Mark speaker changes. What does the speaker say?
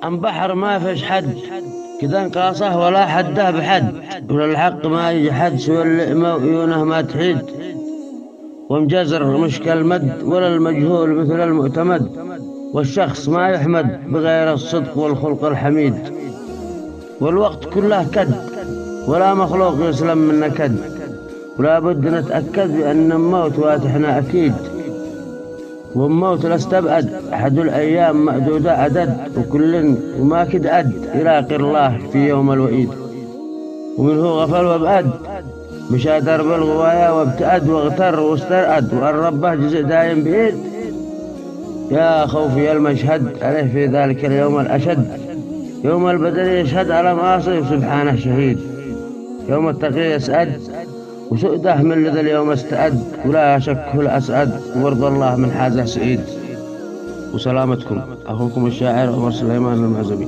Speaker 1: عن بحر ما فيش حد كذا انقاصه ولا حده بحد، ولا الحق ما يجحد سوى اللئمة وعيونه ما تحيد، ومجزر مش كالمد ولا المجهول مثل المعتمد، والشخص ما يحمد بغير الصدق والخلق الحميد. والوقت كله كد ولا مخلوق يسلم من نكد، ولا بد نتأكد بأن الموت واتحنا أكيد، والموت لا استبعد أحد الأيام معدودة عدد، وكل وما كد أد يلاقي الله في يوم الوئيد. ومنه غفل وابعد مشى درب الغوايا وابتعد واغتر واسترأد، وأن ربه جزء دايم بعيد. يا خوفي المشهد عليه في ذلك اليوم الأشد، يوم البدر يشهد على معاصي سبحانه شهيد، يوم التقي يسعد وسؤده من لذا اليوم استعد، ولا شك الأسعد وارضى الله من حازه سعيد. وسلامتكم أخوكم الشاعر عمر سليمان المعزبي.